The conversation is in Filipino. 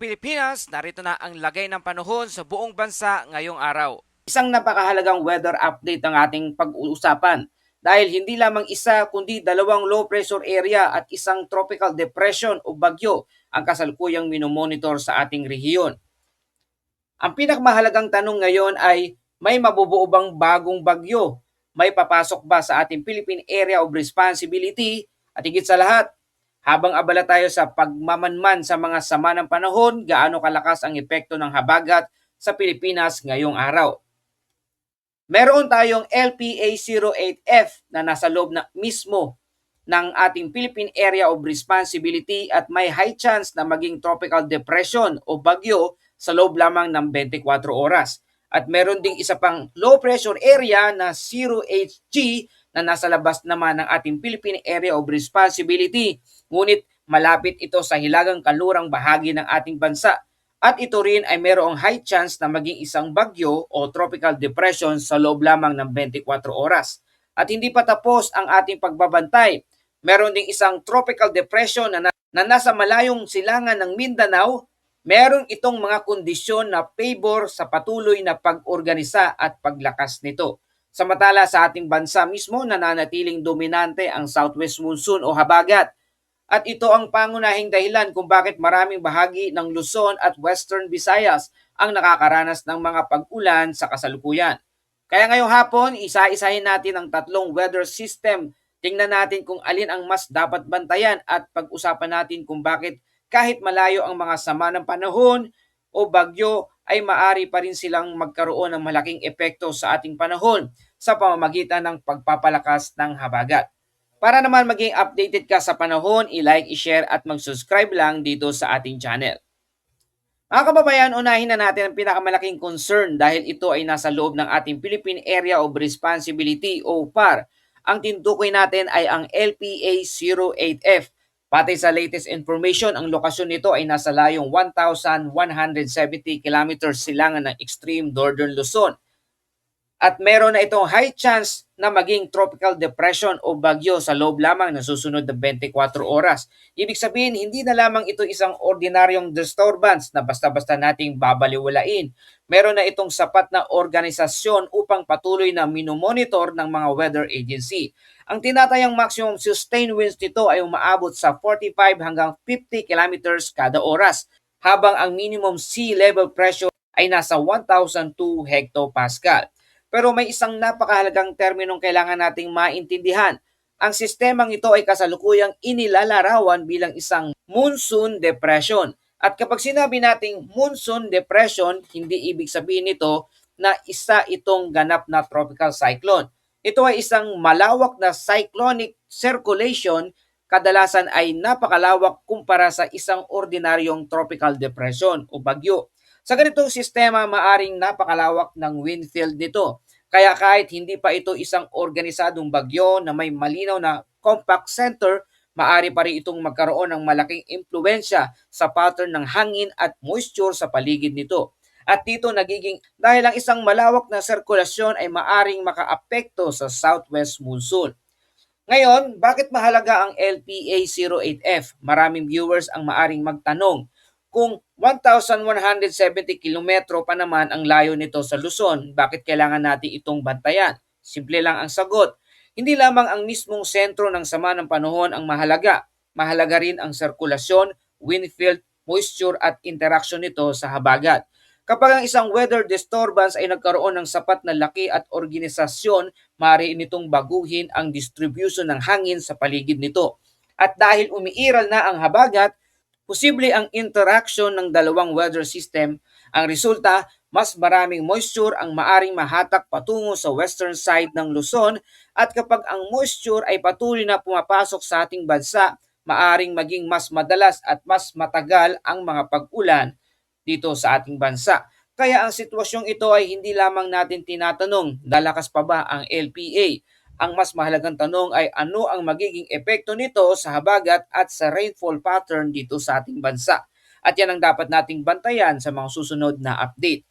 Pilipinas, narito na ang lagay ng panahon sa buong bansa ngayong araw. Isang napakahalagang weather update ang ating pag-uusapan dahil hindi lamang isa kundi dalawang low pressure area at isang tropical depression o bagyo ang kasalukuyang minomonitor sa ating rehiyon. Ang pinakamahalagang tanong ngayon ay may mabubuo bang bagong bagyo? May papasok ba sa ating Philippine Area of Responsibility? At higit sa lahat, habang abala tayo sa pagmamanman sa mga sama ng panahon, gaano kalakas ang epekto ng habagat sa Pilipinas ngayong araw? Meron tayong LPA08F na nasa loob na mismo ng ating Philippine Area of Responsibility at may high chance na maging tropical depression o bagyo sa loob lamang ng 24 oras. At meron ding isa pang low pressure area na 0HG na nasa labas naman ng ating Philippine Area of Responsibility. Ngunit malapit ito sa hilagang kanlurang bahagi ng ating bansa. At ito rin ay mayroong high chance na maging isang bagyo o tropical depression sa loob lamang ng 24 oras. At hindi pa tapos ang ating pagbabantay. Meron ding isang tropical depression na nasa malayong silangan ng Mindanao. Meron itong mga kondisyon na favor sa patuloy na pag-organisa at paglakas nito. Samantala sa ating bansa mismo nananatiling dominante ang southwest monsoon o habagat. At ito ang pangunahing dahilan kung bakit maraming bahagi ng Luzon at Western Visayas ang nakakaranas ng mga pag-ulan sa kasalukuyan. Kaya ngayong hapon, isa-isahin natin ang tatlong weather system. Tingnan natin kung alin ang mas dapat bantayan at pag-usapan natin kung bakit kahit malayo ang mga sama ng panahon o bagyo ay maari pa rin silang magkaroon ng malaking epekto sa ating panahon sa pamamagitan ng pagpapalakas ng habagat. Para naman maging updated ka sa panahon, i-like, i-share at mag-subscribe lang dito sa ating channel. Mga kababayan, unahin na natin ang pinakamalaking concern dahil ito ay nasa loob ng ating Philippine Area of Responsibility o PAR. Ang tinutukoy natin ay ang LPA08F. Pati sa latest information, ang lokasyon nito ay nasa layong 1,170 kilometers silangan ng extreme northern Luzon. At meron na itong high chance na maging tropical depression o bagyo sa loob lamang ng susunod na 24 oras. Ibig sabihin, hindi na lamang ito isang ordinaryong disturbance na basta-basta nating babaliwalain. Meron na itong sapat na organisasyon upang patuloy na minomonitor ng mga weather agency. Ang tinatayang maximum sustained winds nito ay umaabot sa 45 hanggang 50 kilometers kada oras, habang ang minimum sea level pressure ay nasa 1,002 hectopascal. Pero may isang napakahalagang terminong kailangan nating maintindihan. Ang sistemang ito ay kasalukuyang inilalarawan bilang isang monsoon depression. At kapag sinabi nating monsoon depression, hindi ibig sabihin nito na isa itong ganap na tropical cyclone. Ito ay isang malawak na cyclonic circulation, kadalasan ay napakalawak kumpara sa isang ordinaryong tropical depression o bagyo. Sa ganitong sistema, maaring napakalawak ng wind field nito. Kaya kahit hindi pa ito isang organisadong bagyo na may malinaw na compact center, maaari pa rin itong magkaroon ng malaking impluensya sa pattern ng hangin at moisture sa paligid nito. At dito nagiging dahil ang isang malawak na sirkulasyon ay maaring makaapekto sa southwest monsoon. Ngayon, bakit mahalaga ang LPA08F? Maraming viewers ang maaring magtanong. Kung 1,170 kilometro pa naman ang layo nito sa Luzon, bakit kailangan natin itong bantayan? Simple lang ang sagot. Hindi lamang ang mismong sentro ng sama ng panahon ang mahalaga. Mahalaga rin ang sirkulasyon, wind field, moisture at interaction nito sa habagat. Kapag ang isang weather disturbance ay nagkaroon ng sapat na laki at organisasyon, maaari nitong baguhin ang distribution ng hangin sa paligid nito. At dahil umiiral na ang habagat, posible ang interaction ng dalawang weather system. Ang resulta, mas maraming moisture ang maaring mahatak patungo sa western side ng Luzon, at kapag ang moisture ay patuloy na pumapasok sa ating bansa, maaring maging mas madalas at mas matagal ang mga pag-ulan dito sa ating bansa. Kaya ang sitwasyong ito ay hindi lamang natin tinatanong, lalakas pa ba ang LPA? Ang mas mahalagang tanong ay ano ang magiging epekto nito sa habagat at sa rainfall pattern dito sa ating bansa. At yan ang dapat nating bantayan sa mga susunod na update.